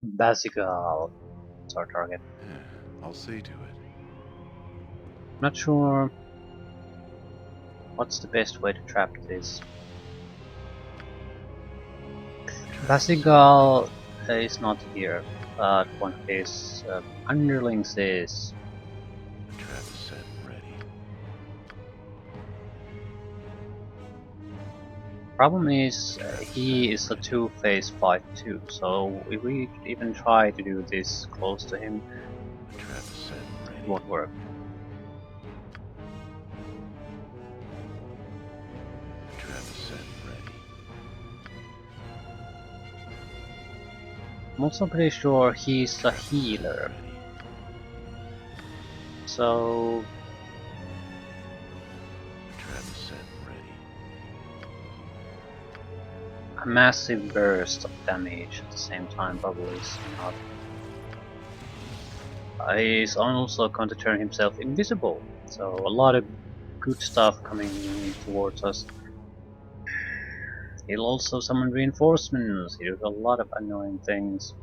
Abazigal is our target. Yeah, I'll see to it. Not sure what's the best way to trap this. Abazigal is not here, but one of his underlings is. The trap is set and ready. Problem is, he is a two-phase fight too, so if we even try to do this close to him, The trap is set and it ready. won't work. The trap is set and ready. I'm also pretty sure he's a healer, so The trap is set and ready. a massive burst of damage at the same time probably is not. He's also going to turn himself invisible, so a lot of good stuff coming towards us. He'll also summon reinforcements, he does a lot of annoying things.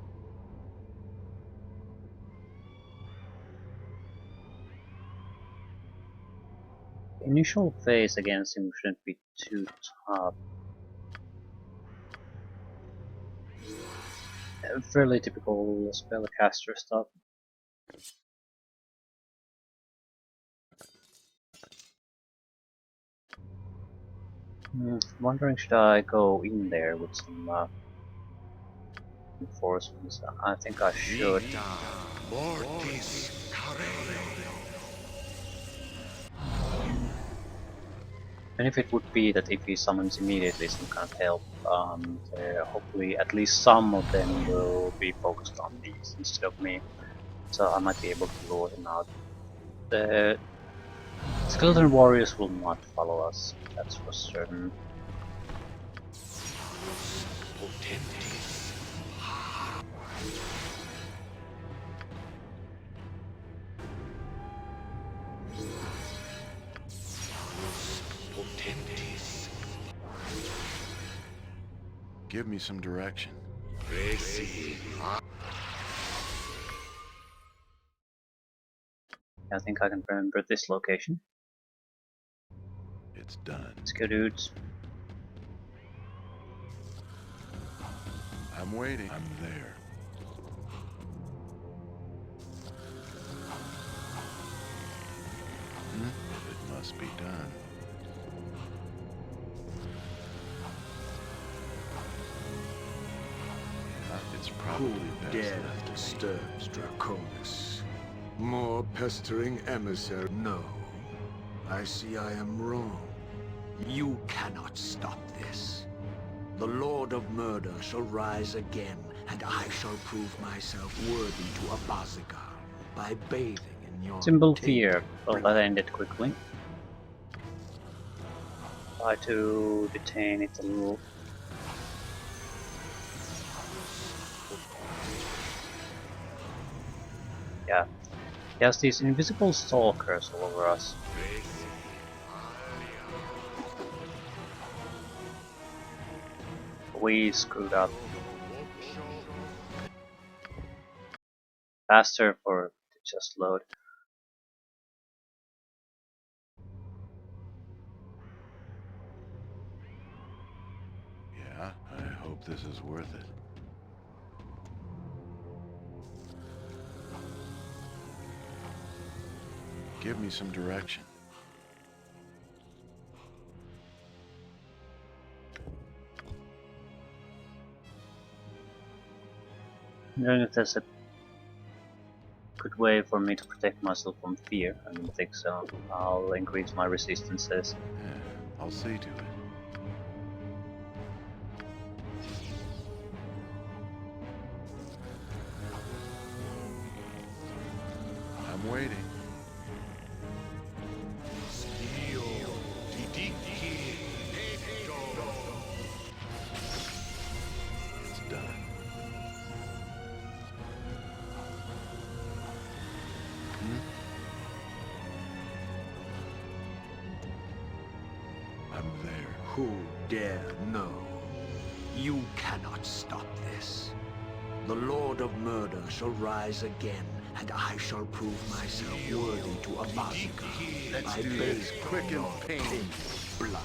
The initial phase against him shouldn't be too tough. Fairly typical spellcaster stuff. Wondering, should I go in there with some reinforcements? I think I should. Benefit would be that if he summons immediately some kind of help, hopefully at least some of them will be focused on these instead of me, so I might be able to lure him out. The skeleton warriors will not follow us, that's for certain. Give me some direction. I think I can remember this location. It's done. Let's go, dudes. I'm waiting. I'm there. It must be done. It's probably Who best dare left to me. disturb Draconis? More pestering emissary? No. I see I am wrong. You cannot stop this. The Lord of Murder shall rise again, and I shall prove myself worthy to Abazigal by bathing in your Symbol tainted fear. Well, that blood. ended quickly. Try to detain it a little. Yeah. He has these invisible stalkers all over us. We screwed up. Faster for to just load. Yeah, I hope this is worth it. Give me some direction. I don't know if there's a good way for me to protect myself from fear. I don't think so. I'll increase my resistances. Yeah, I'll see to it. I'm waiting. It's done. I'm there. Who dare know? You cannot stop this. The Lord of Murder shall rise again, and I shall prove myself worthy to Abazigal. Let's I do bathe this quick and painless. in blood.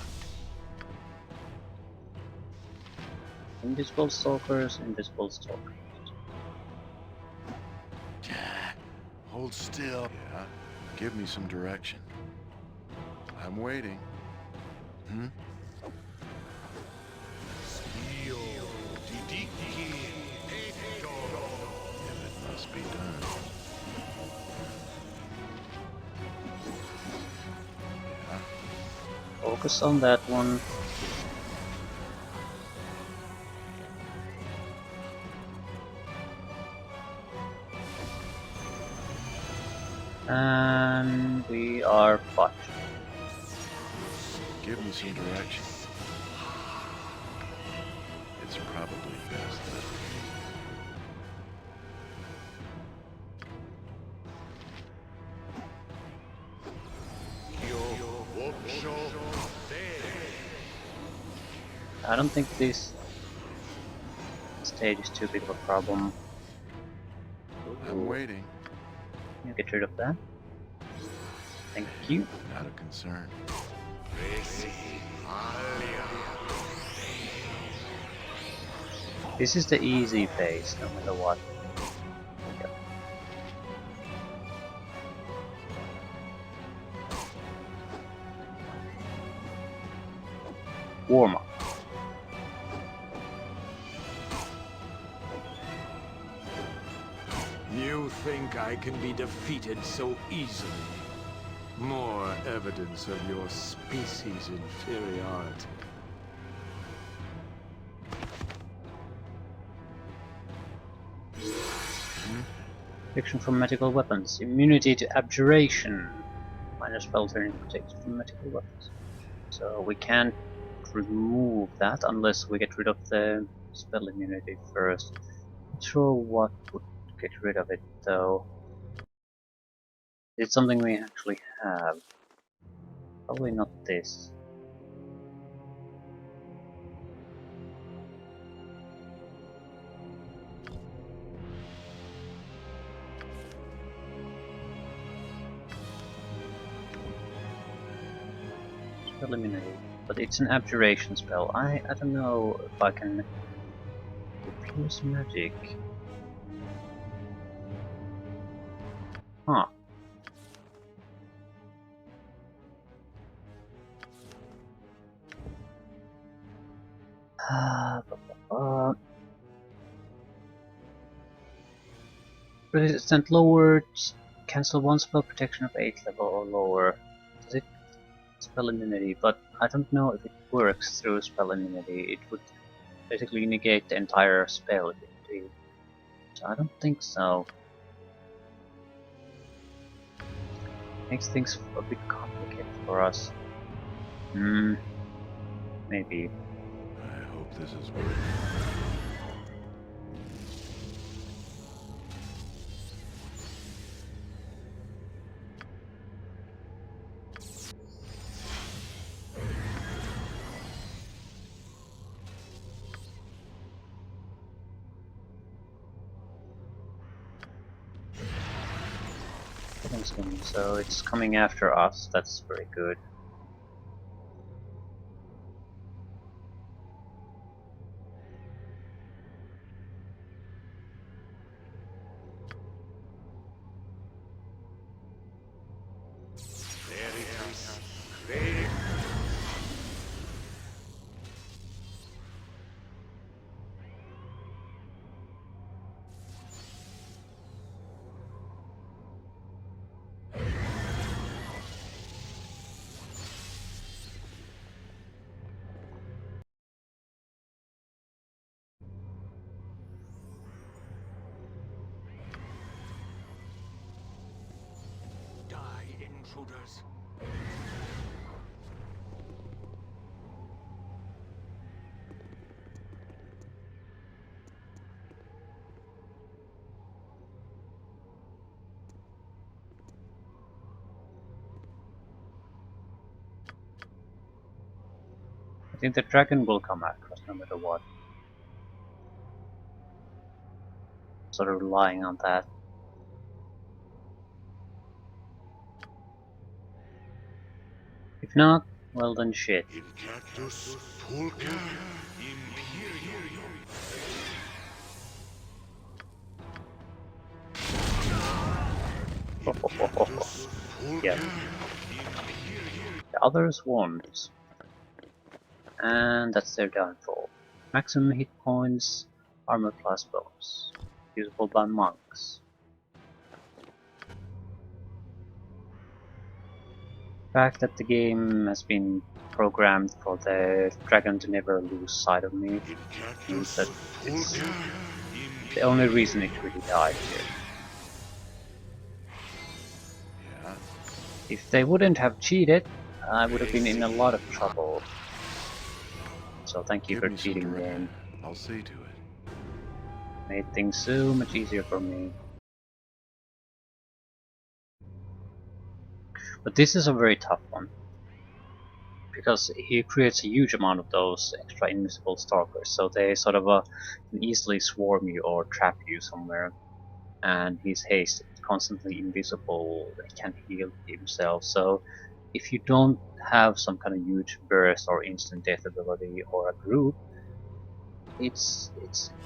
Invisible stalkers, invisible stalkers. Hold still. Yeah. Give me some direction. I'm waiting. Hmm? If it must be done. Yeah. Focus on that one. And we are fucked. Give me some direction. It's probably best that I don't think this stage is too big of a problem. I'm waiting. You get rid of that. Thank you. Not a concern. This is the easy phase, no matter what. Yep. Warm up. You think I can be defeated so easily? More evidence of your species' inferiority. Protection from magical weapons. Immunity to abjuration. Minor spell turning protection from magical weapons. So we can't remove that unless we get rid of the spell immunity first. Not sure what would get rid of it though. It's something we actually have. Probably not this. Spell immunity. But it's an abjuration spell. I don't know if I can diffuse magic. Huh. Resistant lowered. Cancel one spell protection of 8 level or lower. Does it spell immunity? But I don't know if it works through spell immunity. It would basically negate the entire spell if it did. So I don't think so. Makes things a bit complicated for us. Maybe. I hope this is worth it. So it's coming after us. That's very good. Intruders. I think the dragon will come after us no matter what. sort of relying on that. If not, well then shit. Incactus pulca imperio. Incactus Yeah. pulca The others won't. And that's their downfall. Maximum hit points, armor class bonus. Usable by monks. The fact that the game has been programmed for the dragon to never lose sight of me means that it's the only reason it really died here. Yeah. If they wouldn't have cheated, I would have been in a lot of trouble. So thank you Give for me some cheating, direction. game. I'll see to it. Made things so much easier for me. But this is a very tough one. Because he creates a huge amount of those extra invisible stalkers, so they sort of can easily swarm you or trap you somewhere. And his haste is constantly invisible, he can't heal himself, so if you don't have some kind of huge burst or instant death ability or a group, it's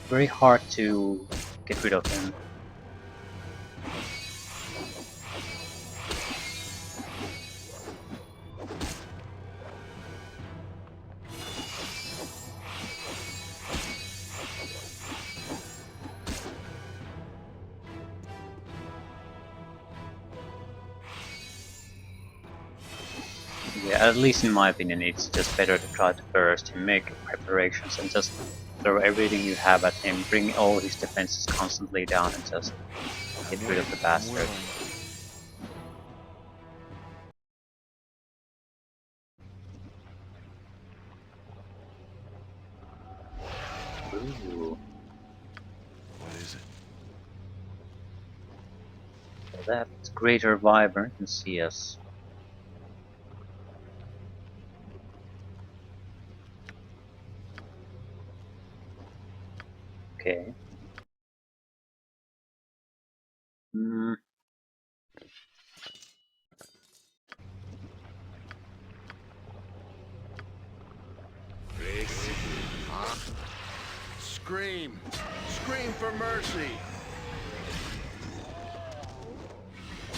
very hard to get rid of him. Yeah, at least in my opinion, it's just better to try to burst him, make preparations, and just throw everything you have at him, bring all his defenses constantly down, and just get rid of the bastard. Ooh, What is it? well, that greater wyvern can see us. Okay. Hmm. Scream! Scream for mercy!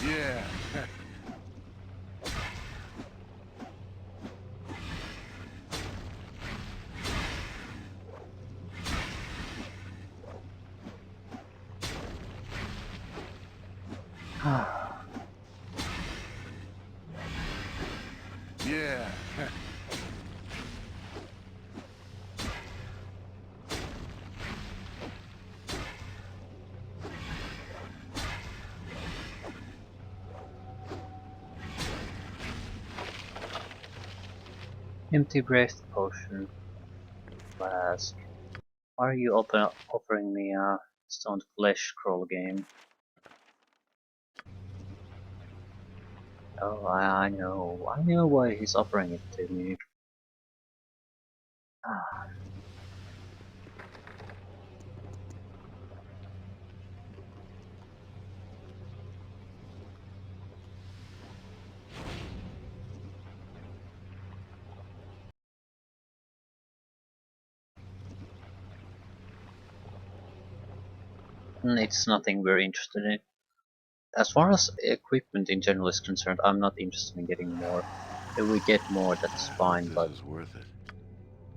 Yeah. Yeah. Empty breath potion. Flask. Why are you offering me a stoned flesh scroll game? Oh, I know. I know why he's offering it to me. Ah, it's nothing we're interested in. As far as equipment in general is concerned, I'm not interested in getting more. If we get more, that's fine, This but is worth it.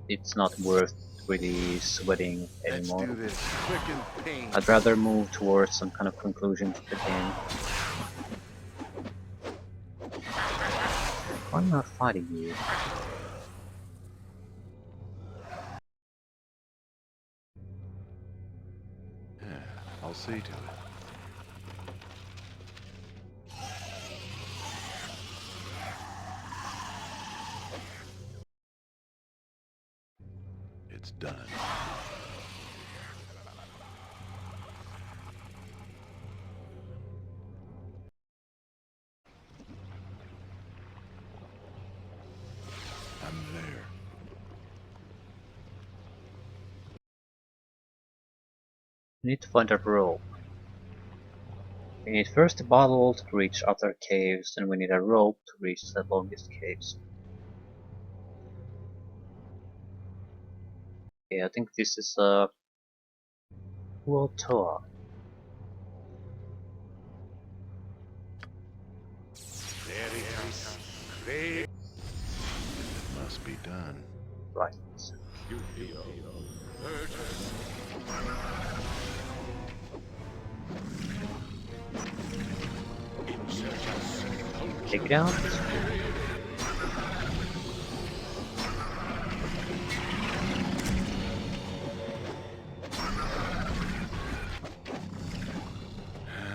it's not worth really sweating Let's do anymore. this quick and pain. I'd rather move towards some kind of conclusion to the game. Why am I not fighting you? Yeah, I'll see to it. It's done. I'm there. We need to find a rope. We need first a bottle to reach other caves, then we need a rope to reach the longest caves. Okay, I think this is a Kuotoa. It must be done. Right. Take it out.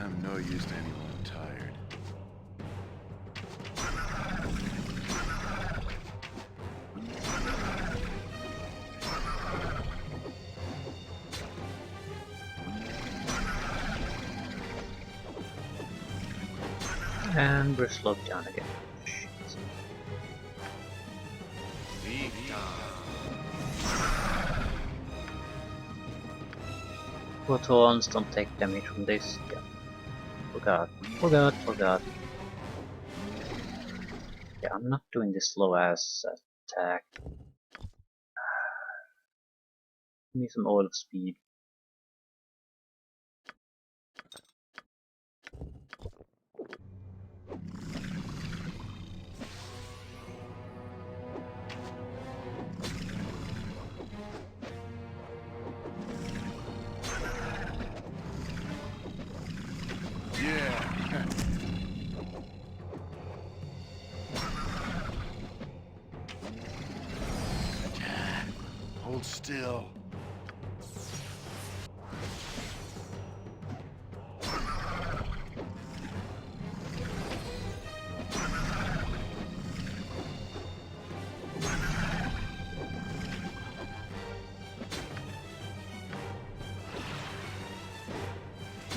I'm no use to anyone tired. And we're slowed down again. Kuotoans don't take damage from this. Yeah. Forgot. Forgot. Yeah, I'm not doing this slow ass attack. Give me some oil of speed. Yeah. Hold still.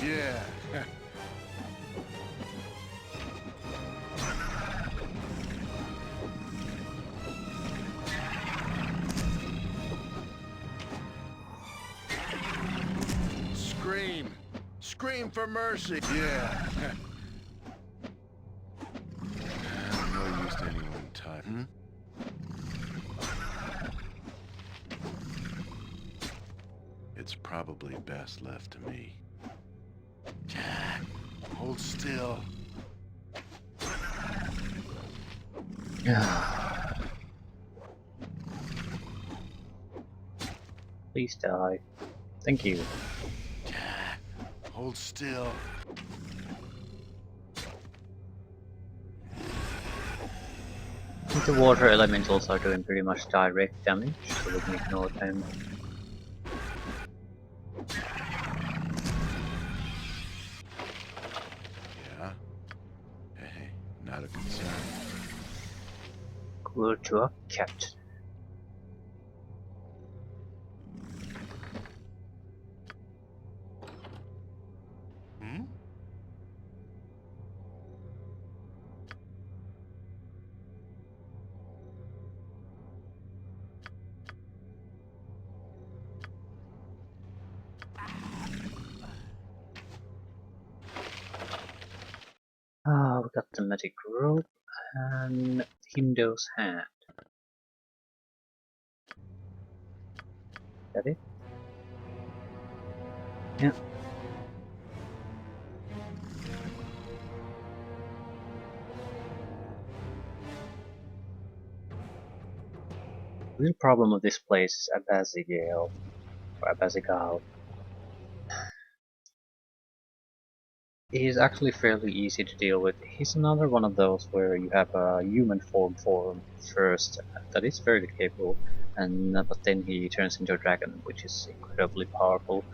Yeah. Scream! Scream for mercy! Yeah. I'm no use to anyone tired. Hmm? It's probably best left to me. Jack, hold still. Please die. Thank you. Jack, hold still. I think the water elementals are doing pretty much direct damage, so we can ignore them. Yeah? Hey, not a concern. Kuotoa captain. Hmm? Ah, we got the magic rope and Hindo's hand. Is that it? Yeah. The real problem of this place is Abazigal, or Abazigal. He's actually fairly easy to deal with. He's another one of those where you have a human form for him first, that is fairly capable, and but then he turns into a dragon, which is incredibly powerful.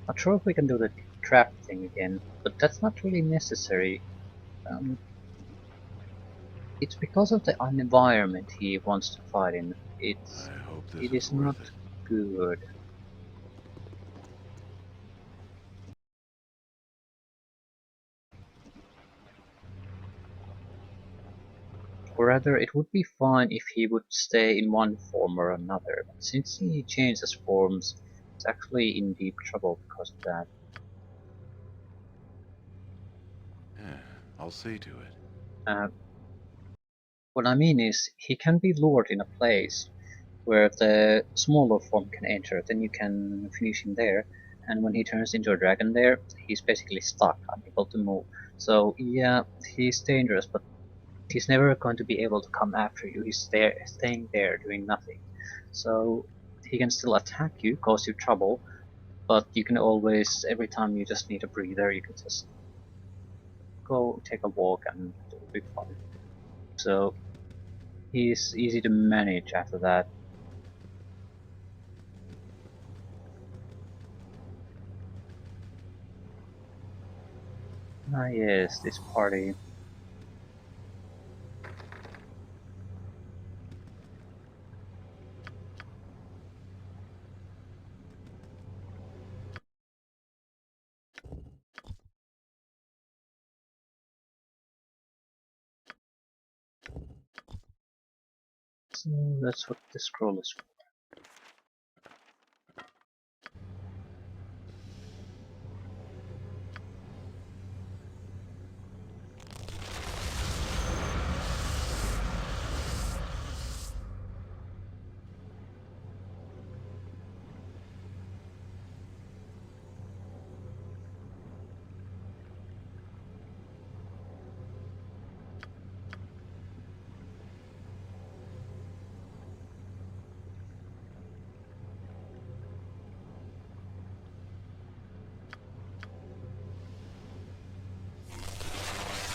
Not sure if we can do the trap thing again, but that's not really necessary. Um, it's because of the environment he wants to fight in. I hope this It is is not worth it. good. Or rather, it would be fine if he would stay in one form or another, but since he changes forms, he's actually in deep trouble because of that. Yeah, I'll see to it. Uh, what I mean is, he can be lured in a place where the smaller form can enter, then you can finish him there, and when he turns into a dragon there, he's basically stuck, unable to move. So yeah, he's dangerous, but he's never going to be able to come after you. He's there, staying there, doing nothing. So he can still attack you, cause you trouble, but you can always, every time you just need a breather, you can just go take a walk and it'll be fine. So he's easy to manage after that. Ah yes, this party. So that's what the scroll is for.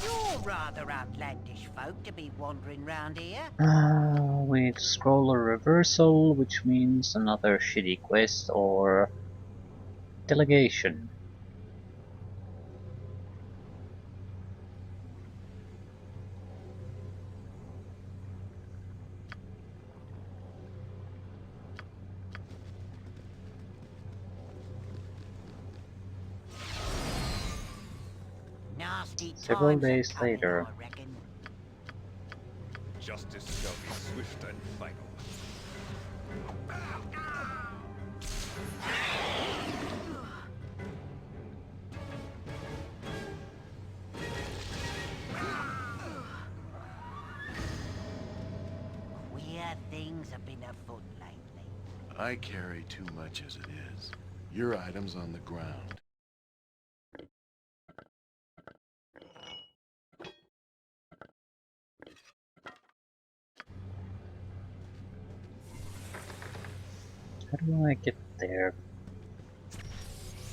You're rather outlandish folk to be wandering round here. We need to scroll a reversal, which means another shitty quest or delegation. Nasty Several times are days coming, later. I reckon. Justice shall be swift and final. Queer things have been afoot lately. I carry too much as it is. Your item's on the ground. How do I get there?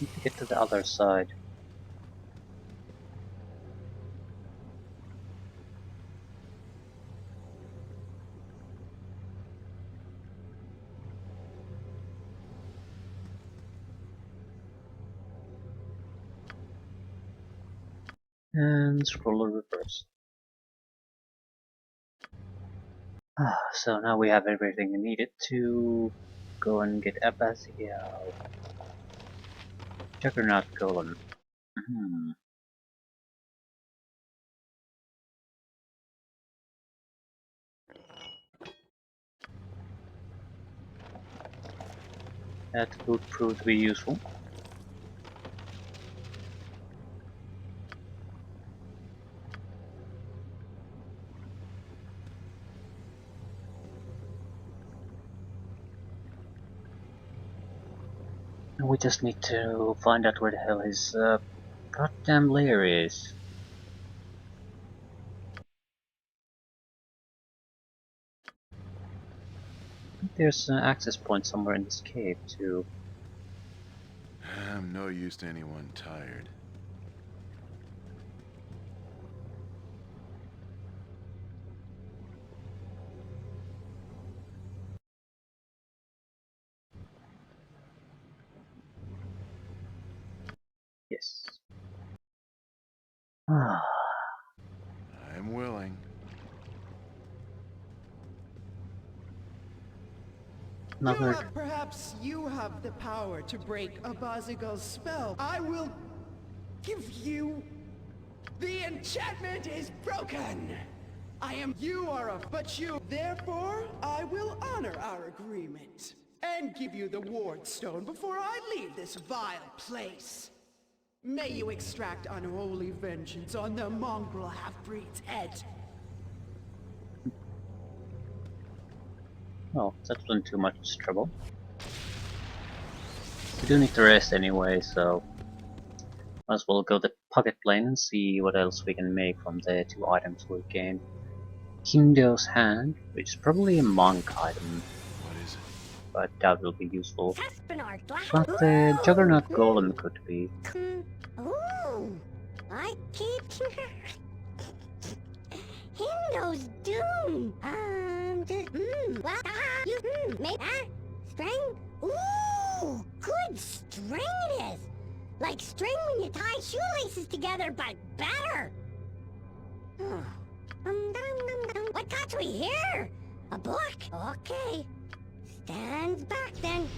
Need to get to the other side. And scroll a reverse. So now we have everything we needed to go and get Abazigal. Juggernaut Golem. Hmm. That could prove to be useful. And we just need to find out where the hell his goddamn lair is. I think there's an access point somewhere in this cave too. I'm no use to anyone tired. Yes. Ah, I'm willing. another. Perhaps you have the power to break Abazigal's spell. I will give you... The enchantment is broken! You are a... But you... Therefore, I will honor our agreement. And give you the ward stone before I leave this vile place. May you extract unholy vengeance on the mongrel half-breed's head. Oh, that wasn't too much trouble. We do need to rest anyway, so might as well go to pocket plane and see what else we can make from the 2 items we gained. Hindo's hand, which is probably a monk item, What is it? but that will be useful. Saspinar glass. But the Juggernaut Golem could be. Ooh, I keep Hindo's doom. Well, you make string. Ooh, good string it is. Like string when you tie shoelaces together, but better. What got we here? A book? Okay. Stands back then.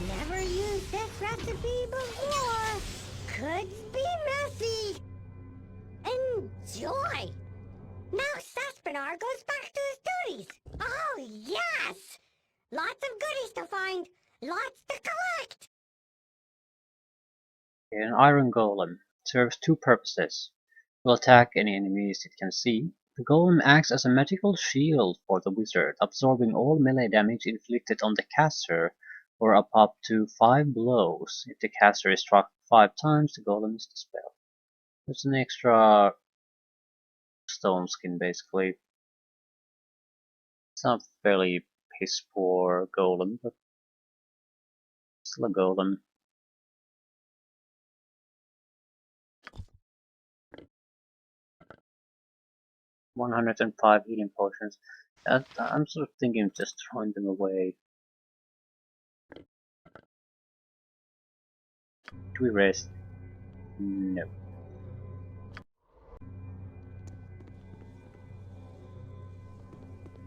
Never used this recipe before. Could be messy. Enjoy. Now Saspinar goes back to his duties. Oh, yes! Lots of goodies to find. Lots to collect. An Iron Golem serves 2 purposes. It will attack any enemies it can see. The golem acts as a magical shield for the wizard, absorbing all melee damage inflicted on the caster for up to 5 blows. If the caster is struck 5 times, the golem is dispelled. There's an extra stone skin basically. It's not fairly piss poor golem, but still a golem. $105 healing potions. I'm sort of thinking of just throwing them away. Do we rest? No.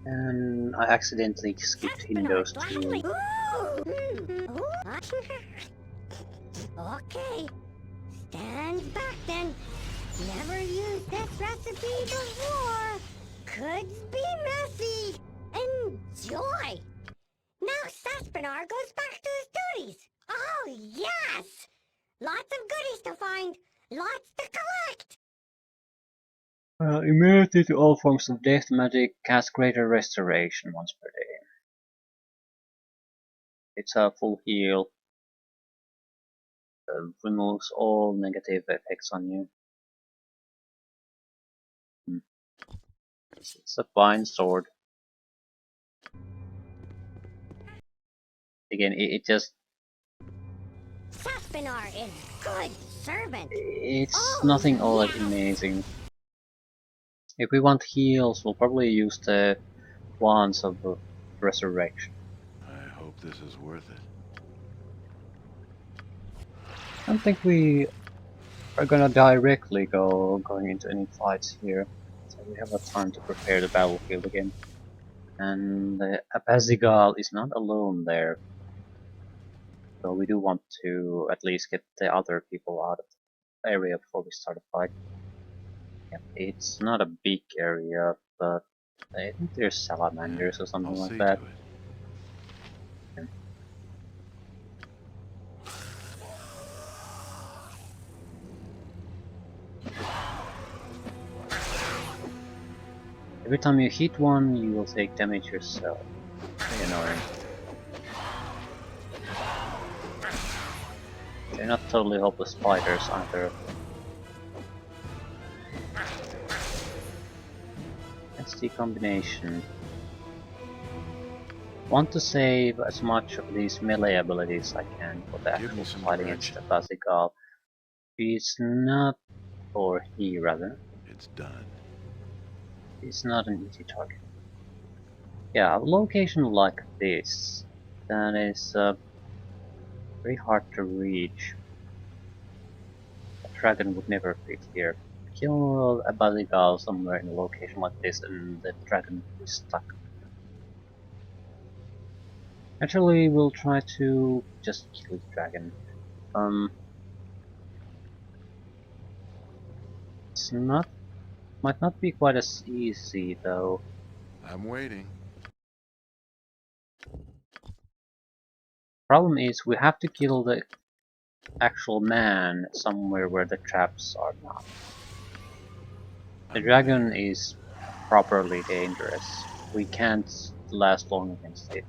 And I accidentally skipped Hindo's too. Okay. Stand back then. Never used this recipe before. Could be messy. Enjoy. Now Saspinar goes back to his duties. Oh, yes! Lots of goodies to find. Lots to collect. Immunity to all forms of death magic, cast greater restoration once per day. It's a full heal. Removes all negative effects on you. It's a fine sword. Again, it just... Saspinar is good servant. It's nothing all that amazing. If we want heals, we'll probably use the Wands of Resurrection. I hope this is worth it. I don't think we are gonna directly going into any fights here, so we have a time to prepare the battlefield again. And Abazigal is not alone there, so we do want to at least get the other people out of the area before we start a fight. Yeah, it's not a big area, but I think there's salamanders or something I'll like see that. to it. Every time you hit one, you will take damage yourself. Very annoying. They're not totally hopeless fighters either. That's the combination. Want to save as much of these melee abilities as I can for the Give me actual some fight against direction. Abazigal. He's not, or he rather, It's done. he's not an easy target. Yeah, a location like this, that is very hard to reach. A dragon would never fit here. Kill a Abazigal somewhere in a location like this and the dragon is stuck. Actually, we'll try to just kill the dragon. It's not Might not be quite as easy though. I'm waiting. Problem is we have to kill the actual man somewhere where the traps are not. The I'm dragon there. is properly dangerous. We can't last long against it.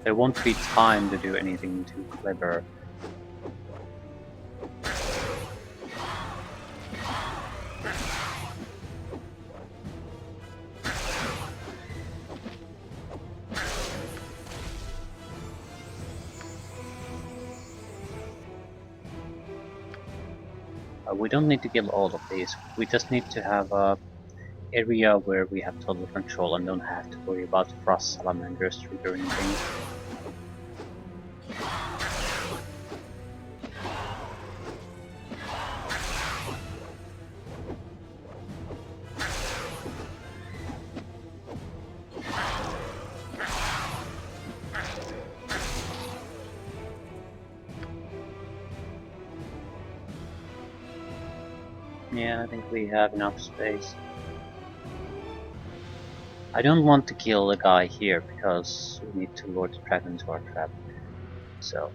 There won't be time to do anything too clever. We don't need to kill all of these. We just need to have a area where we have total control and don't have to worry about frost salamanders triggering things. Yeah, I think we have enough space. I don't want to kill the guy here because we need to lure the dragon to our trap. So,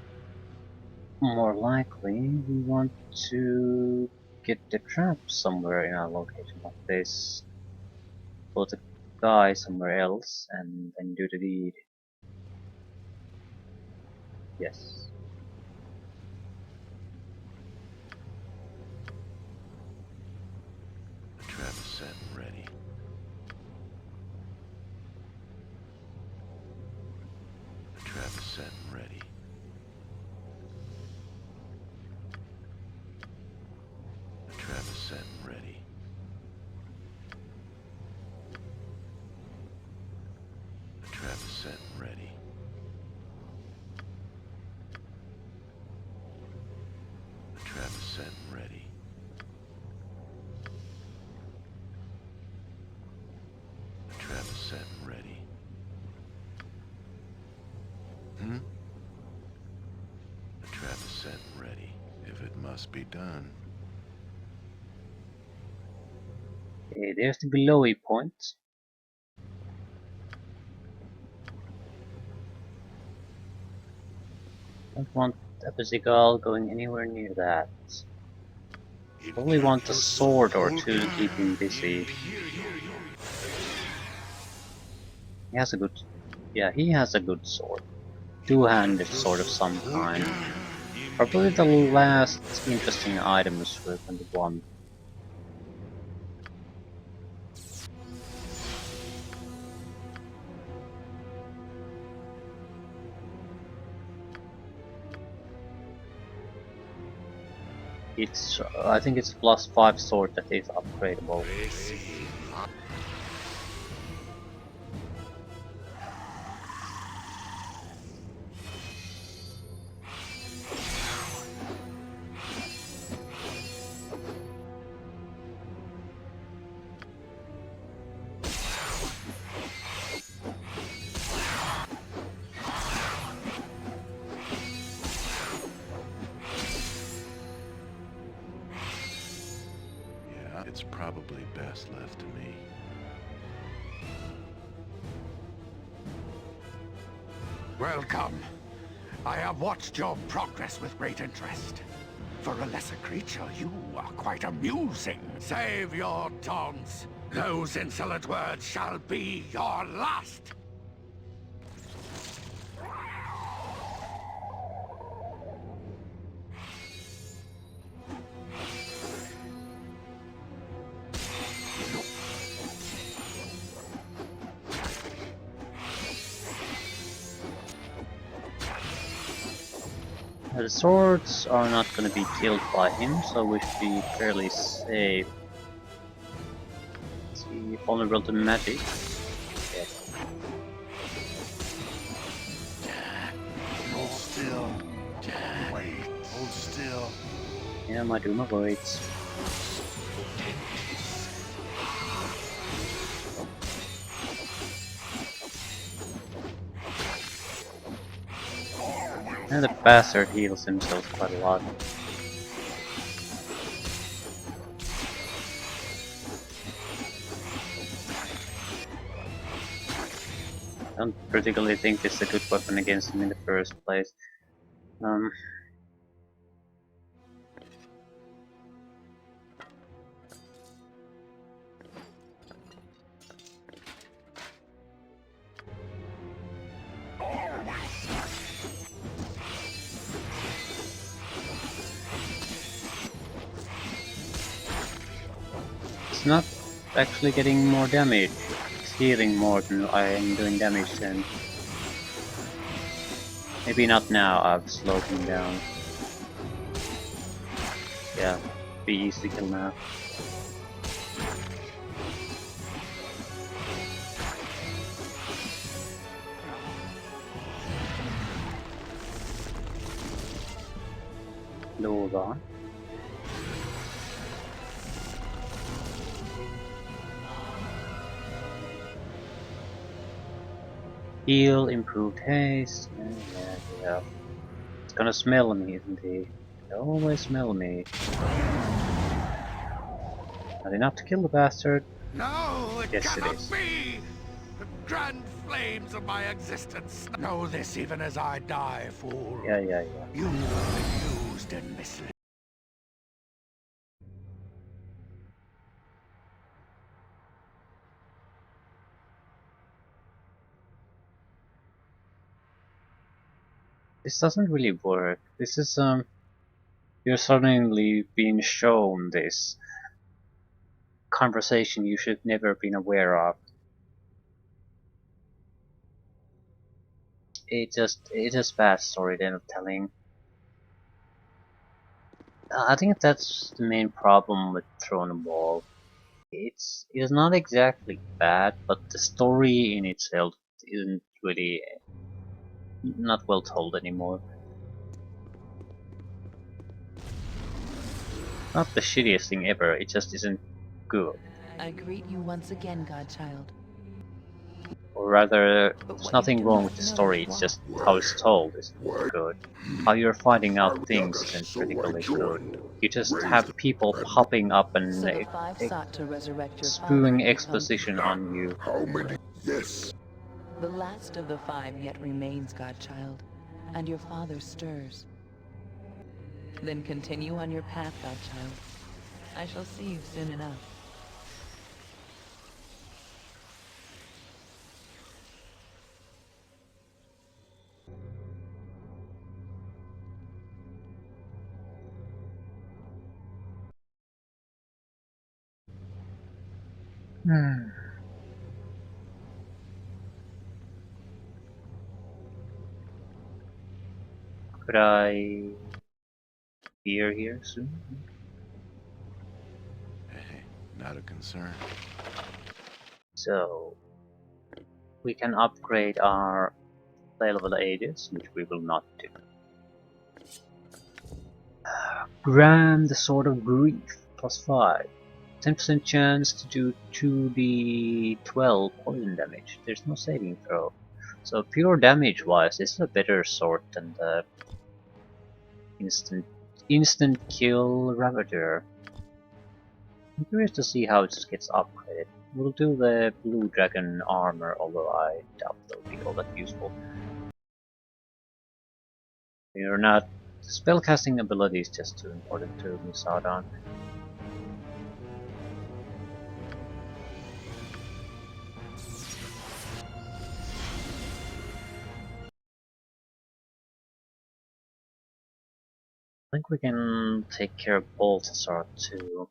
more likely we want to get the trap somewhere in a location like this. Put the guy somewhere else and then do the deed. Yes. The trap is set and ready. The trap is set and ready. The trap is set and ready. The trap is set and ready. The trap is set and ready. The trap is set and ready. Hmm? The trap is set and ready, if it must be done. Okay, there's the glowy point. Don't want Abazigal going anywhere near that. Only want a sword or two to keep him busy. He has a good... yeah, he has a good sword. Two-handed sword of some kind. Probably the last interesting items for 21. It's, I think it's +5 sword that is upgradable. Yeah, it's probably best left to me. Welcome. I have watched your progress with great interest. For a lesser creature, you are quite amusing. Save your taunts. Those insolent words shall be your last. The swords are not going to be killed by him, so we should be fairly safe. Is he vulnerable to magic? Yes. Hold still. Wait. Hold still. Yeah, my doom avoids. And the bastard heals himself quite a lot. I don't particularly think this is a good weapon against him in the first place. Um, it's not actually getting more damage. It's healing more than I am doing damage then. Maybe not now, I've slowed him down. Yeah, be easy kill now. Load on. Heal, improved haste. Yeah. It's gonna smell me, isn't he? They always smell me. Not enough to kill the bastard. No, it Yes, it cannot is. be! The grand flames of my existence. Know this even as I die, fool. Yeah. You were used and misled. This doesn't really work. This is you're suddenly being shown this conversation you should never been aware of. It is bad storytelling. I think that's the main problem with Throne Ball. It is not exactly bad, but the story in itself isn't really not well told anymore. Not the shittiest thing ever, it just isn't good. I greet you once again, godchild. Or rather, But there's what nothing you do wrong not with the know story, is it's why. just how it's told isn't good. How you're finding out things isn't So I critically good. joined. You just Raised have people popping up and So the five sought to resurrect your father spewing and become exposition on you. How many? Yes. the last of the five yet remains, godchild, and your father stirs. Then continue on your path, godchild. I shall see you soon enough. Could I appear here soon? Hey, not a concern. So we can upgrade our play level ages, which we will not do. Gram the Sword of Grief, +5. 10% chance to do 2d12 poison damage. There's no saving throw. So pure damage wise, this is a better sword than the instant kill Ravager. I'm curious to see how it gets upgraded. We'll do the blue dragon armor, although I doubt they'll be all that useful. You're not. Spellcasting ability is just too important to miss out on. I think we can take care of Balthazar too.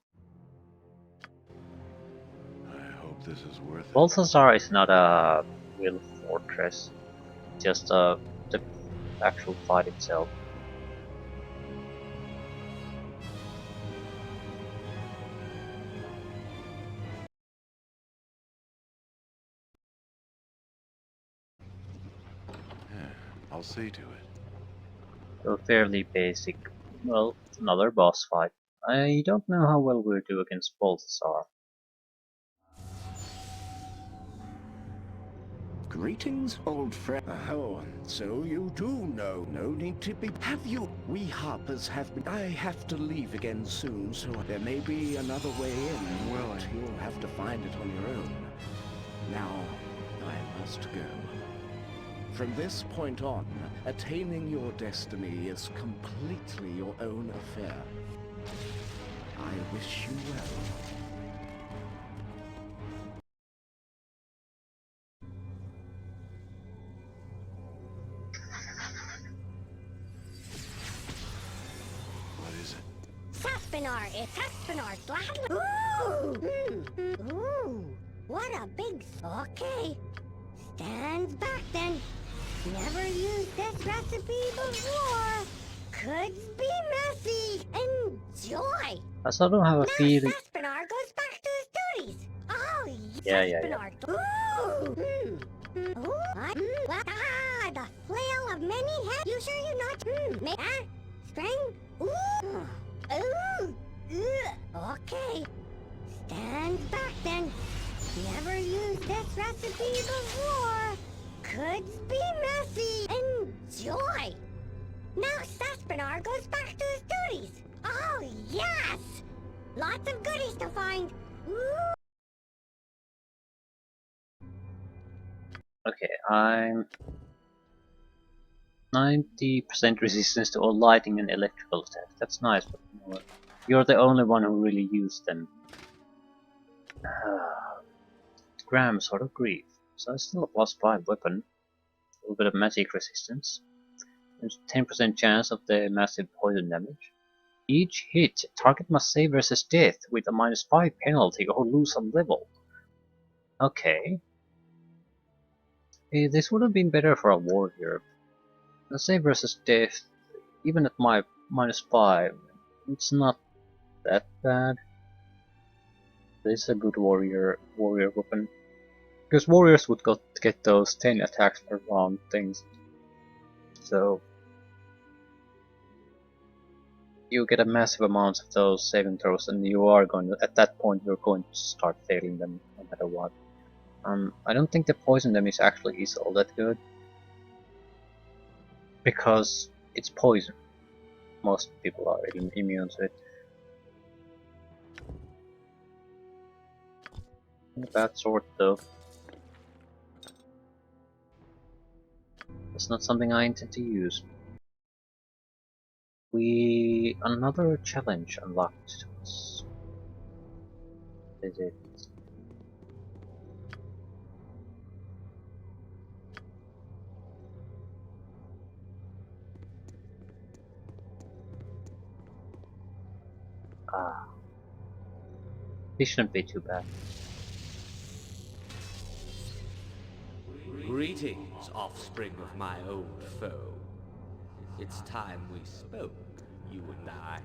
I hope this is worth it. Balthazar is not a real fortress, just the actual fight itself. Yeah, I'll see to it. So fairly basic. Well, another boss fight. I don't know how well we'll do against Balthazar. Greetings, old friend. Oh, so you do know. No need to be. Have you? We Harpers have been. I have to leave again soon, so there may be another way in. Well, You'll have to find it on your own. Now, I must go. From this point on, attaining your destiny is completely your own affair. I wish you well. What is it? Saspinar, it's Saspinar, gladly. Ooh! Ooh! What a big... Okay. Stand back then. Never used this recipe before. Could be messy. Enjoy. I sort of have a Now feeling. Saspinar goes back to his duties. Oh, Yeah. Saspinar. Ooh! Ooh! The flail of many heads. You sure you're not... String? Ooh! Ooh! Okay. Stand back then. Never used this recipe before. Could be messy. Enjoy. Now Saspinar goes back to his duties. Oh, yes! Lots of goodies to find. Ooh. Okay, I'm 90% resistance to all lighting and electrical attacks. That's nice, but you know, you're the only one who really used them. Gram, sort of grief. So it's still a +5 weapon. A little bit of magic resistance. There's 10% chance of the massive poison damage. Each hit, target must save versus death with a -5 penalty or lose some level. Okay. This would have been better for a warrior. The save versus death, even at my -5, it's not that bad. This is a good warrior weapon. Because warriors would get those 10 attacks per round things. So you get a massive amount of those saving throws, and you are going to, at that point, you're going to start failing them no matter what. I don't think the poison damage actually is all that good, because it's poison. Most people are immune to it. Bad sword though. That's not something I intend to use. Another challenge unlocked to us. Is it? This shouldn't be too bad. Greetings, offspring of my old foe. It's time we spoke, you and I.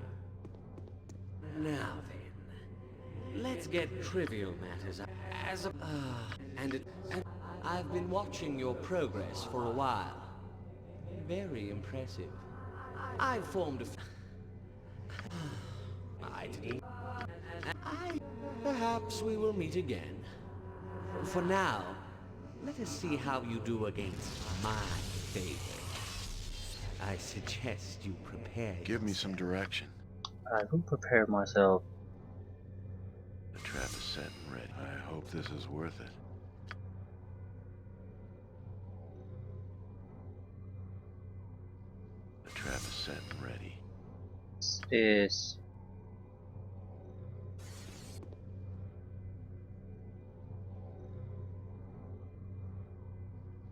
Now then, let's get trivial matters as a... and I've been watching your progress for a while. Very impressive. I've formed a... Perhaps we will meet again. For now, let us see how you do against my favor. I suggest you prepare. Give me some direction. I will prepare myself. The trap is set and ready. I hope this is worth it. The trap is set and ready. This is...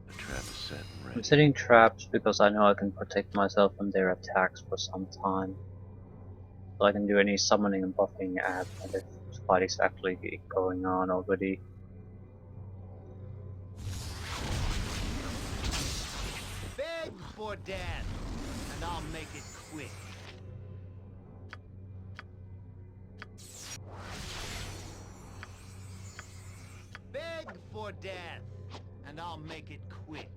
The trap is set and ready. I'm setting traps because I know I can protect myself from their attacks for some time. So I can do any summoning and buffing at when the fight is actually going on already. Beg for death, and I'll make it quick. Beg for death, and I'll make it quick.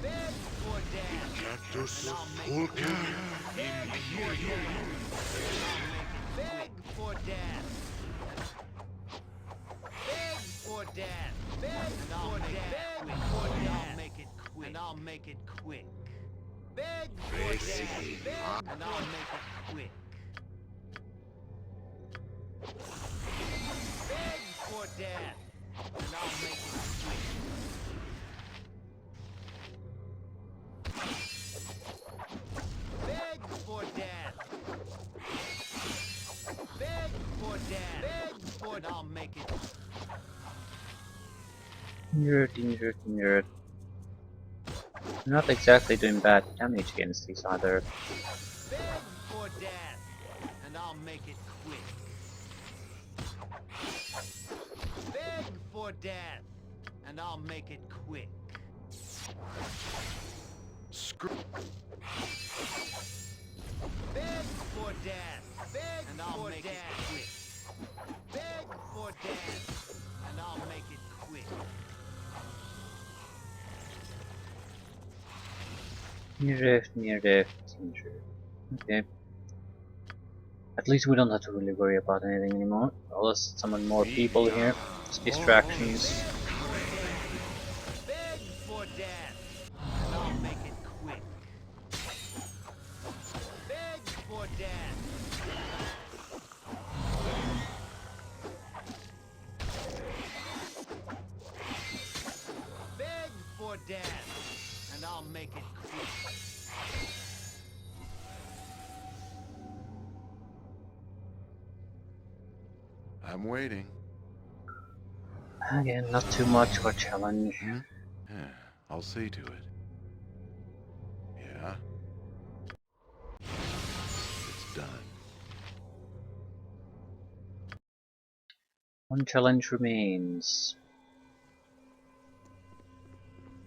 Beg for death, and I'll make it quick. Beg for death. Beg for death. Beg for death. Beg for death. And I'll make it quick. And I'll make it quick. Beg for death. Beg and I'll make it quick. Beg for death. And I'll make it quick. Injured, injured, injured. Not exactly doing bad damage against these either. Beg for death, and I'll make it quick. Beg for death, and I'll make it quick. Screw. Beg for death, beg and I'll make it quick. Beg for death, and I'll make it quick. Near death, injured. Okay. At least we don't have to really worry about anything anymore. Let's summon more people here. It's distractions. Beg for death, and I'll make it quick. Beg for death. Beg for death, and I'll make it quick. I'm waiting. Again, not too much of a challenge. Yeah, I'll see to it. Yeah? It's done. One challenge remains.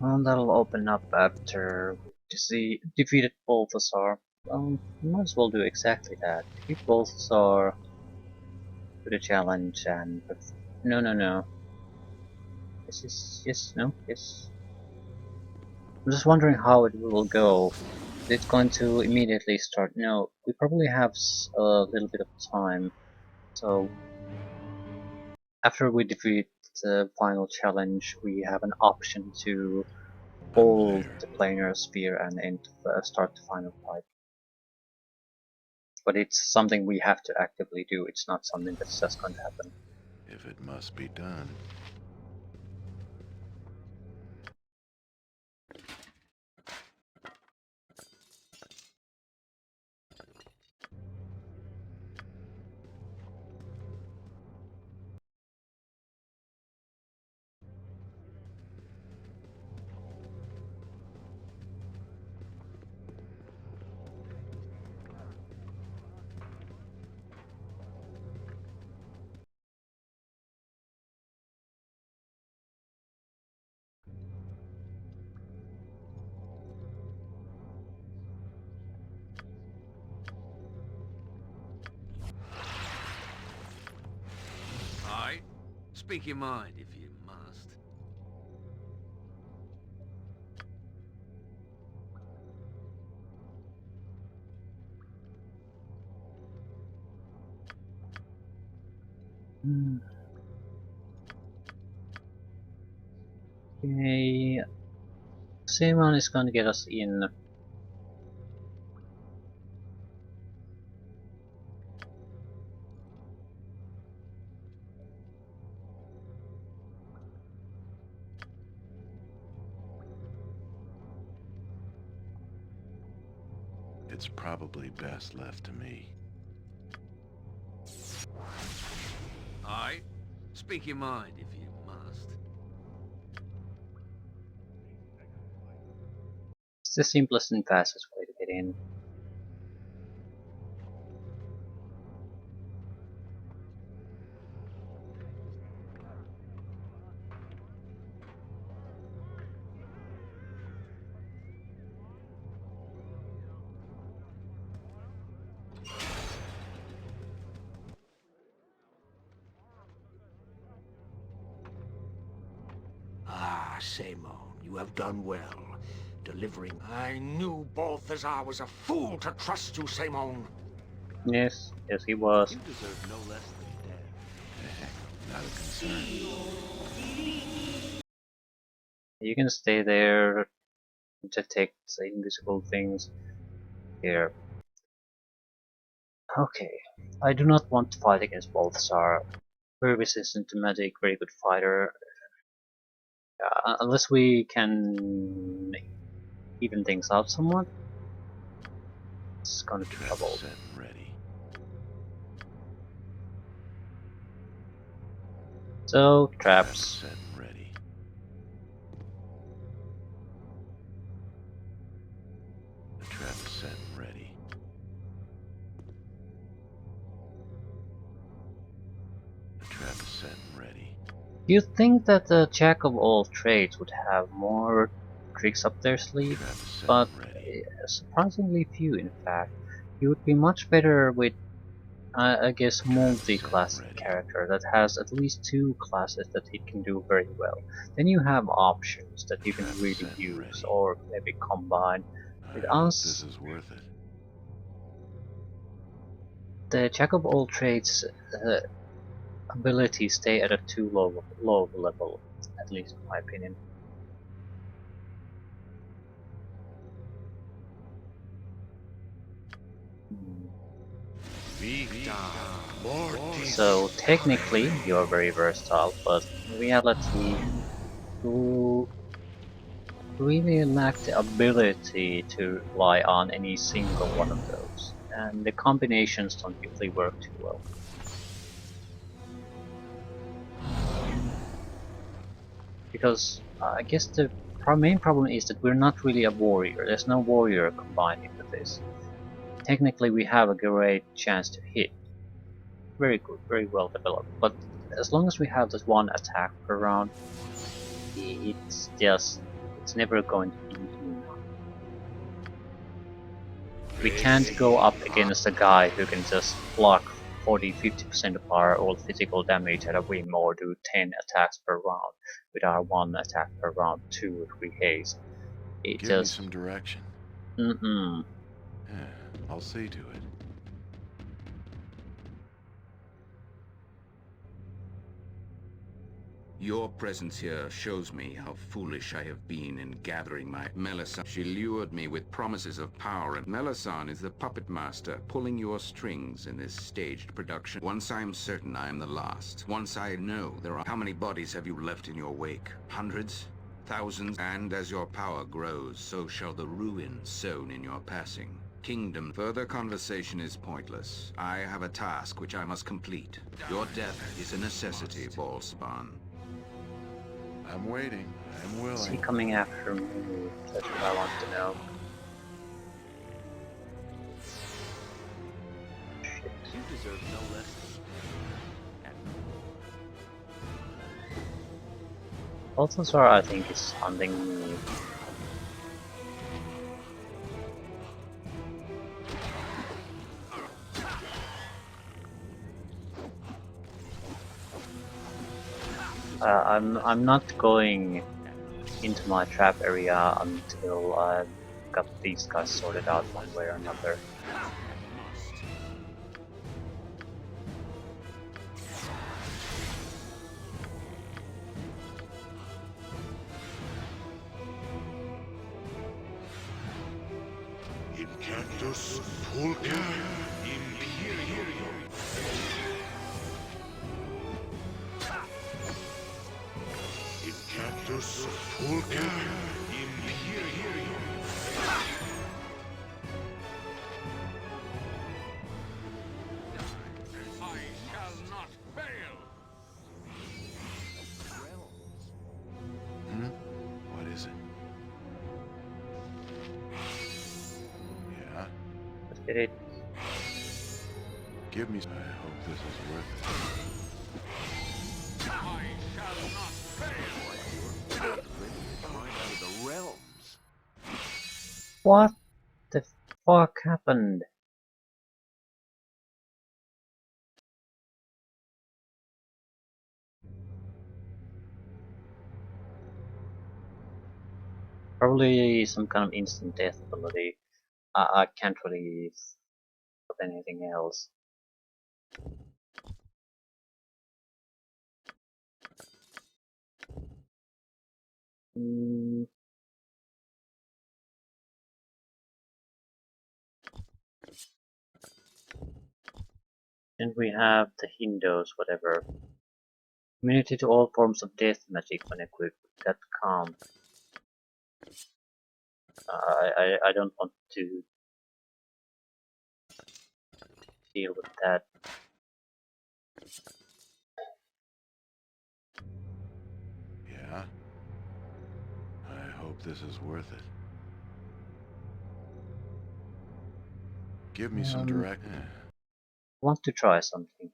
And that'll open up after we defeated Balthazar. Might as well do exactly that. Defeat Balthazar, do the challenge, and no. Yes, no, yes. I'm just wondering how it will go. Is it going to immediately start? No, we probably have a little bit of time. So after we defeat the final challenge, we have an option to hold the planar spear and start the final fight. But it's something we have to actively do. It's not something that's just going to happen. If it must be done. Aye. Speak your mind if you must. Okay, Simon is going to get us in. It's probably best left to me. Aye. Speak your mind if you must. It's the simplest and fastest way to get in. Ah, Simon, you have done well. Delivering. I knew Balthazar was a fool to trust you, Simon. Yes, he was. You deserve no less than death. Not a concern. You can stay there, detect the invisible things here. Okay, I do not want to fight against Balthazar. Very resistant to magic, very good fighter. Unless we can even things out somewhat, it's gonna be Trap trouble. set and ready. So, Trap traps. set and ready. You think that the Jack of all trades would have more tricks up their sleeve, Trap is set but and ready. surprisingly few in fact. He would be much better with, I guess, Trap is set and multi-class ready. character that has at least two classes that he can do very well. Then you have options that you can Trap is really set and use ready. or maybe combine. With I hope this us, is worth it. the Jack of all trades abilities stay at a too low level, at least in my opinion. Hmm. So technically you're very versatile, but in reality you really lack the ability to rely on any single one of those, and the combinations don't usually work too well. Because I guess the main problem is that we're not really a warrior. There's no warrior combined into this. Technically we have a great chance to hit. Very good, very well developed. But as long as we have this one attack per round, it's never going to be easy enough. We can't go up against a guy who can just block 40-50% of our all physical damage at a whim or do 10 attacks per round with our one attack per round 2 if we haste. It Give me just some direction. mm-mm. Yeah, I'll see to it. Your presence here shows me how foolish I have been in gathering my Melisande. She lured me with promises of power, and Melisande is the puppet master pulling your strings in this staged production. Once I am certain I am the last, once I know there are... How many bodies have you left in your wake? Hundreds? Thousands? And as your power grows, so shall the ruin sown in your passing. Kingdom. Further conversation is pointless. I have a task which I must complete. Your death is a necessity, Balthazar. I'm waiting. I'm Is he willing. coming after me? That's what I want to know. Shit. You deserve no less. Balthazar, I think, is hunting me. I'm not going into my trap area until I've got these guys sorted out one way or another. Incactus pulca imperium. Incactus pulca imperium. I shall not fail! Hmm? What is it? Yeah? Let's get it. Give me... I hope this is worth it. I shall not fail! Out of the realms. What the fuck happened? Probably some kind of instant death ability. I can't really think of anything else. Mm, and we have the Hindos, whatever. Immunity to all forms of death magic when equipped. That calm. I don't want to deal with that. Yeah? I hope this is worth it. Give me some direct... Want to try something.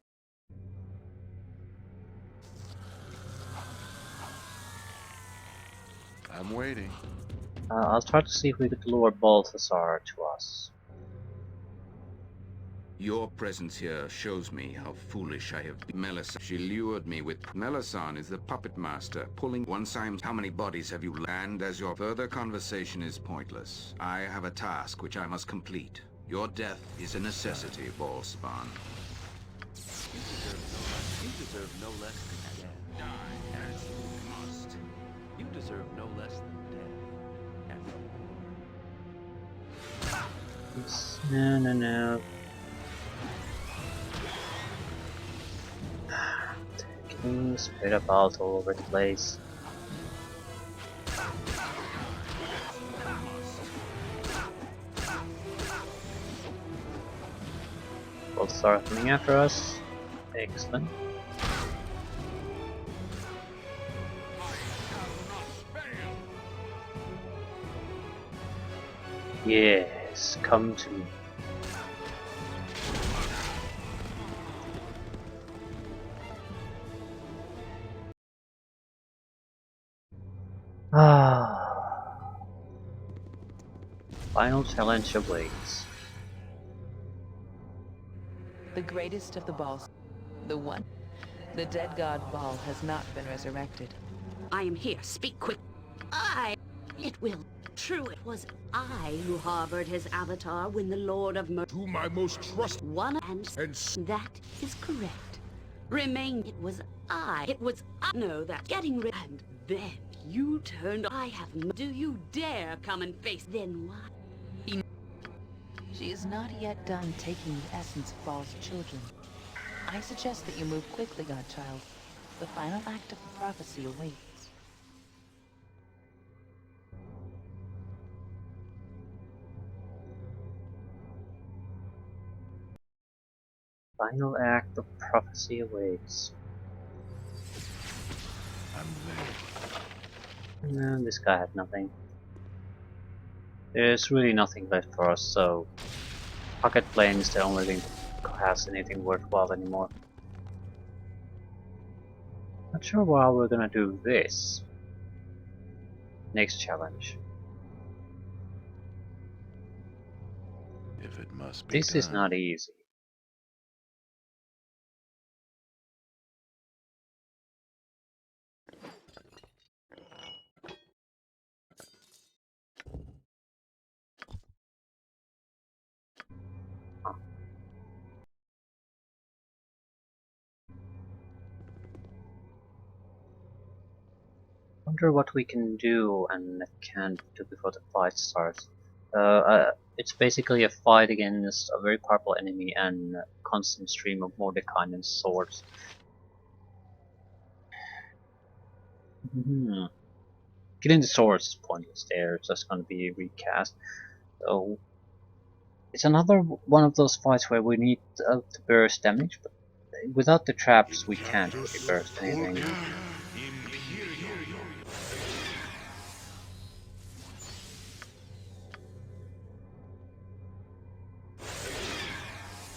I'm waiting. I'll try to see if we could lure Balthazar to us. Your presence here shows me how foolish I have been. Melisande, she lured me with... Melisande is the puppet master, pulling... Once I'm... How many bodies have you... And as your further conversation is pointless, I have a task which I must complete. Your death is a necessity, Ballspawn. You deserve no less than death. Die as you must. You deserve no less than death. And No. Taking spread about all over the place. Both start coming after us. Excellent. Yes, come to me. Final challenge awaits. The greatest of the Balls. The one. The dead god Baal has not been resurrected. I am here. Speak quick. It will. True, it was I who harbored his avatar when the Lord of Mer... To my most trusted One and that is correct. Remain. It was I. It was I. Know that. Getting rid. And then you turned. I have. Do you dare come and face? Then why? She is not yet done taking the essence of Baal's children. I suggest that you move quickly, Godchild. The final act of the prophecy awaits. Final act of prophecy awaits. I'm there. No, this guy had nothing. There's really nothing left for us, so Pocket Plane is the only thing that has anything worthwhile anymore. Not sure why we're gonna do this. Next challenge. If it must be This is done. not easy. Wonder what we can do and can't do before the fight starts. It's basically a fight against a very powerful enemy and a constant stream of Mordekainen's swords. Getting the swords is pointless there, it's just gonna be recast. So it's another one of those fights where we need to burst damage, but without the traps we can't really burst anything.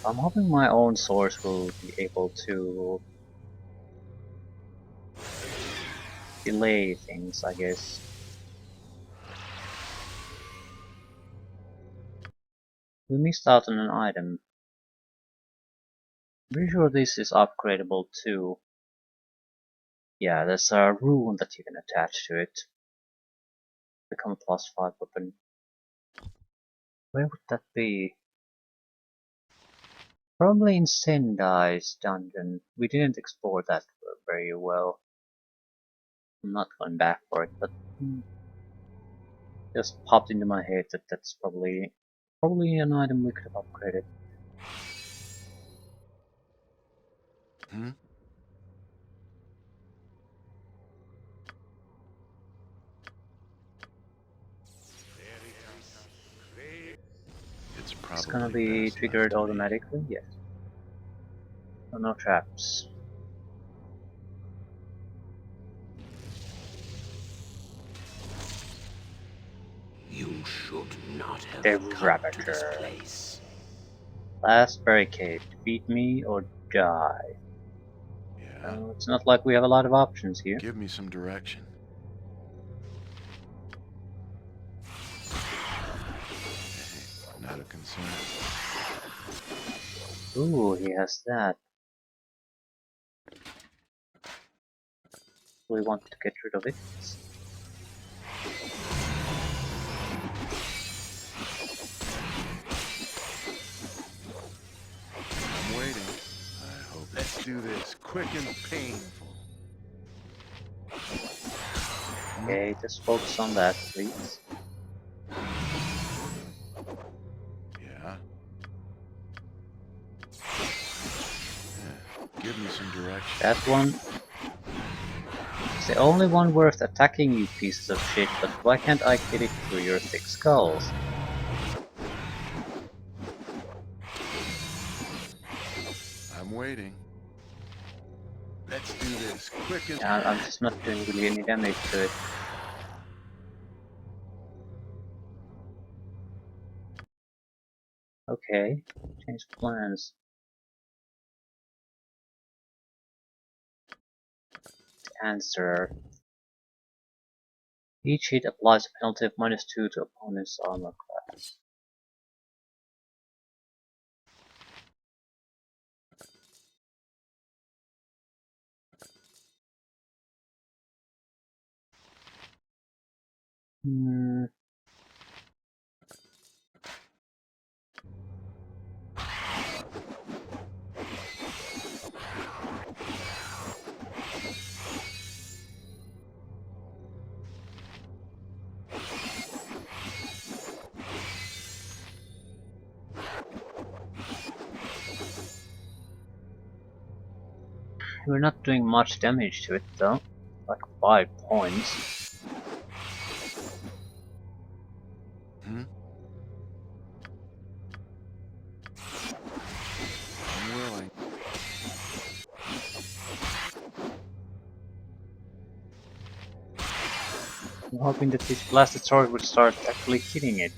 I'm hoping my own swords will be able to delay things, I guess. We missed out on an item. I'm pretty sure this is upgradable too. Yeah, there's a rune that you can attach to it. Become a +5 weapon. Where would that be? Probably in Sendai's dungeon. We didn't explore that very well. I'm not going back for it, but just popped into my head that that's probably an item we could have upgraded. It's gonna be triggered automatically, yes. So no traps. You should not have The come to this Ravager. place. Last barricade. Defeat me or die. Yeah. It's not like we have a lot of options here. Give me some direction. out of concern. Ooh, he has that. We want to get rid of it. I'm waiting. I hope. Let's do this quick and painful. Okay, just focus on that, please. Yeah. Give me some direction. That one. It's the only one worth attacking, you pieces of shit, but why can't I get it through your thick skulls? I'm waiting. Let's do this quick and... Yeah, I'm just not doing really any damage to it. Okay, change plans. Answer. Each hit applies a penalty of -2 to opponent's armor class. Hmm. We're not doing much damage to it though, like 5 points. Hmm? I'm willing. I'm hoping that this blasted sword would start actually hitting it.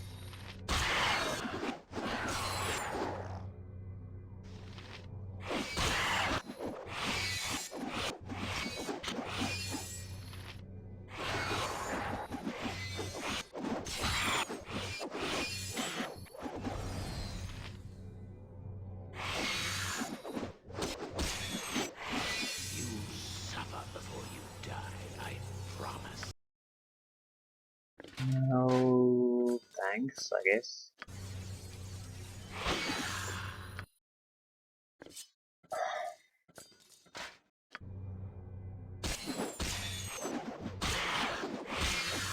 You suffer before you die, I promise. No, thanks, I guess.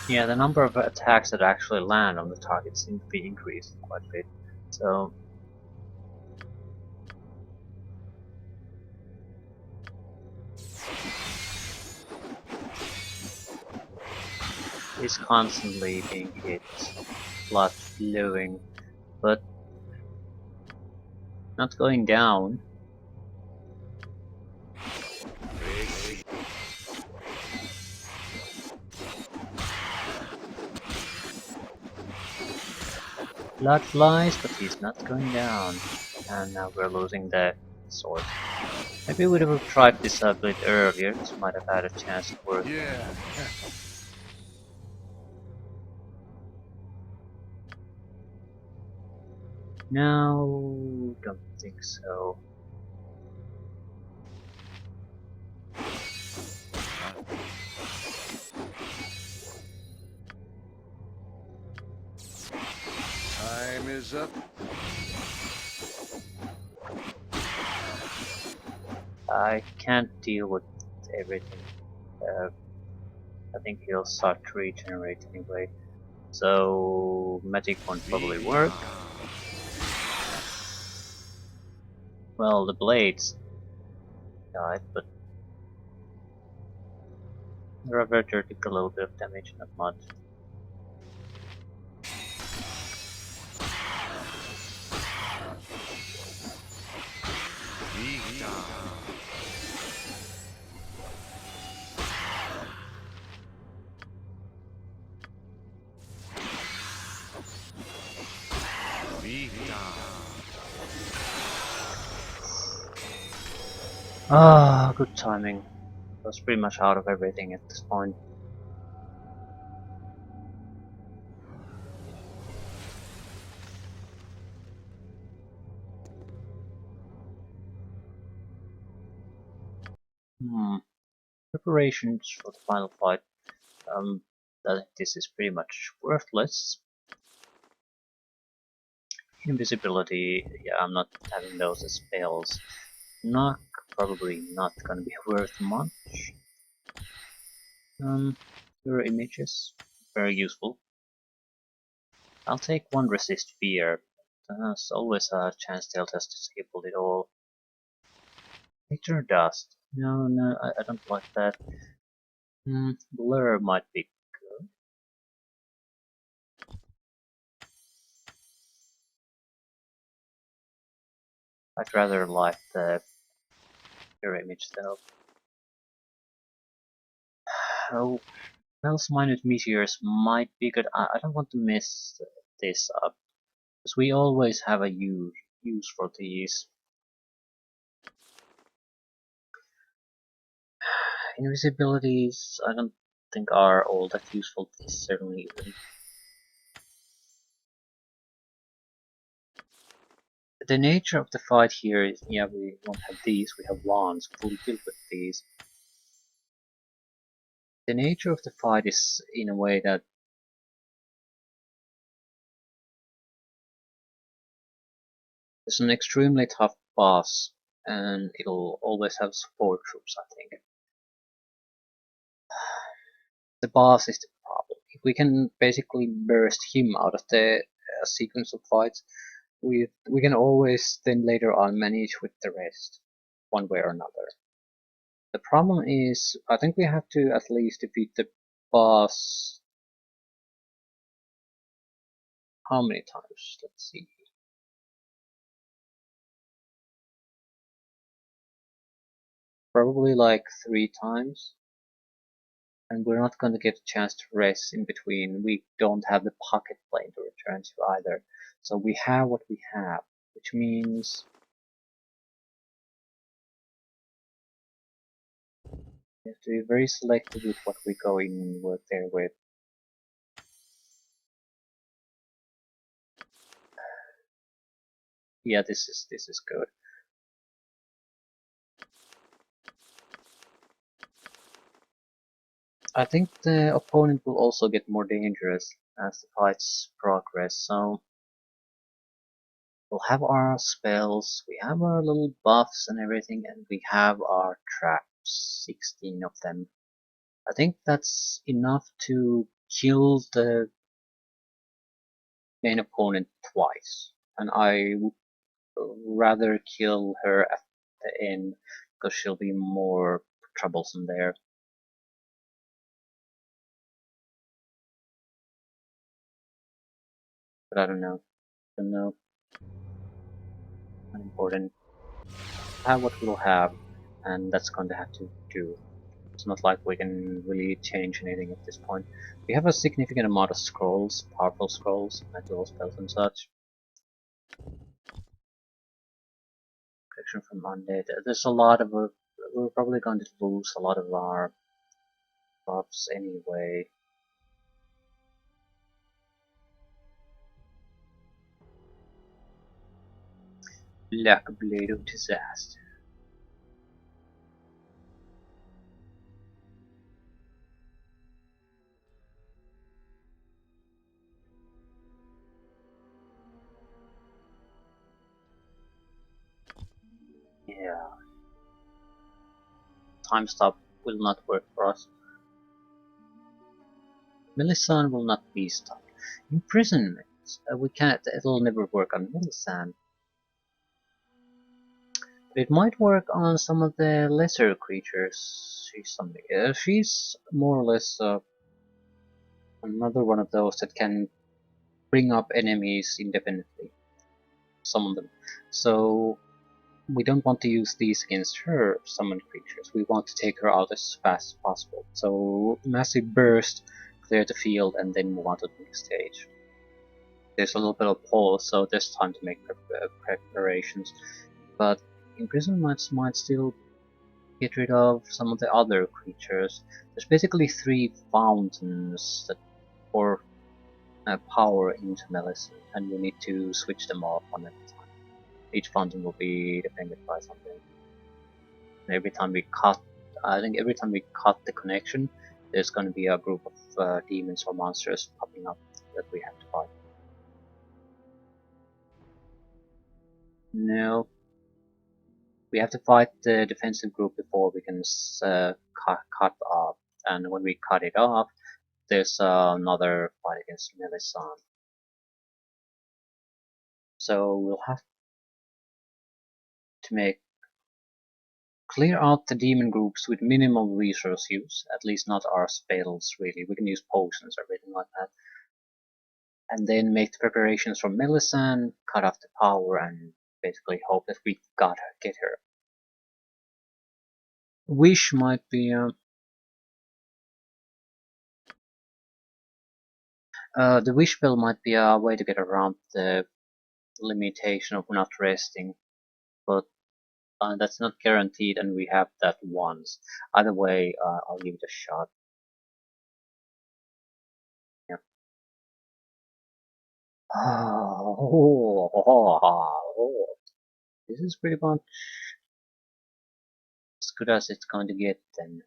Yeah, the number of attacks that actually land on the target seem to be increasing quite a bit. So he's constantly being hit, blood flowing, but not going down. Blood flies, but he's not going down. And now we're losing the sword. Maybe we would have tried this a bit earlier, this might have had a chance to work. Yeah. No, don't think so. Time is up. I can't deal with everything. I think he'll start to regenerate anyway. So magic won't probably work. Well, the blades died, but the Reverter took a little bit of damage, not much. Ah, good timing. I was pretty much out of everything at this point. preparations for the final fight. That this is pretty much worthless. Invisibility, yeah, I'm not having those as spells. Knock, probably not gonna be worth much. Mirror images, very useful. I'll take one resist fear. There's always a chance they'll just disable it all. Nature dust. No, no, I don't like that. Blur might be good. I'd rather like the mirror image though. Oh, Mel's minute meteors might be good. I don't want to mess this up, because we always have a use for these. Invisibilities, I don't think are all that useful. This certainly isn't. The nature of the fight here is, yeah, we won't have these, we have wands fully filled with these. The nature of the fight is in a way that it's an extremely tough boss, and it'll always have support troops, I think. The boss is the problem. If we can basically burst him out of the sequence of fights, we can always then later on manage with the rest, one way or another. The problem is, I think we have to at least defeat the boss. How many times? Let's see. Probably like 3 times. And we're not going to get a chance to rest in between. We don't have the pocket plane to return to either. So we have what we have, which means we have to be very selective with what we go in there with. Yeah, this is good. I think the opponent will also get more dangerous as the fights progress, so we'll have our spells, we have our little buffs and everything, and we have our traps, 16 of them. I think that's enough to kill the main opponent twice, and I would rather kill her at the end, because she'll be more troublesome there. But I don't know. Unimportant. Have what we'll have, and that's going to have to do. It's not like we can really change anything at this point. We have a significant amount of scrolls, powerful scrolls, magical spells and such. Protection from undead. There's a lot of we're probably going to lose a lot of our buffs anyway. Black Blade of Disaster. Yeah. Time stop will not work for us. Melisande will not be stuck. Imprisonment. We can't. It'll never work on Melisande. It might work on some of the lesser creatures. She's more or less another one of those that can bring up enemies indefinitely. Some of them. So we don't want to use these against her summoned creatures. We want to take her out as fast as possible. So massive burst, clear the field, and then move on to the next stage. There's a little bit of pause, so there's time to make preparations. But imprisonment might still get rid of some of the other creatures. There's basically 3 fountains that pour power into Melisande, and we need to switch them off one at a time. Each fountain will be defended by something. And every time we cut I think every time we cut the connection, there's going to be a group of demons or monsters popping up that we have to fight. No. We have to fight the defensive group before we can cut off. And when we cut it off, there's another fight against Melisande. So we'll have to clear out the demon groups with minimal resource use, at least not our spells really. We can use potions or everything like that. And then make the preparations for Melisande, cut off the power, and basically hope that we get her. Wish might be the wish spell might be a way to get around the limitation of not resting, but that's not guaranteed, and we have that once. Either way, I'll give it a shot. Yeah. This is pretty much as good as it's going to get then.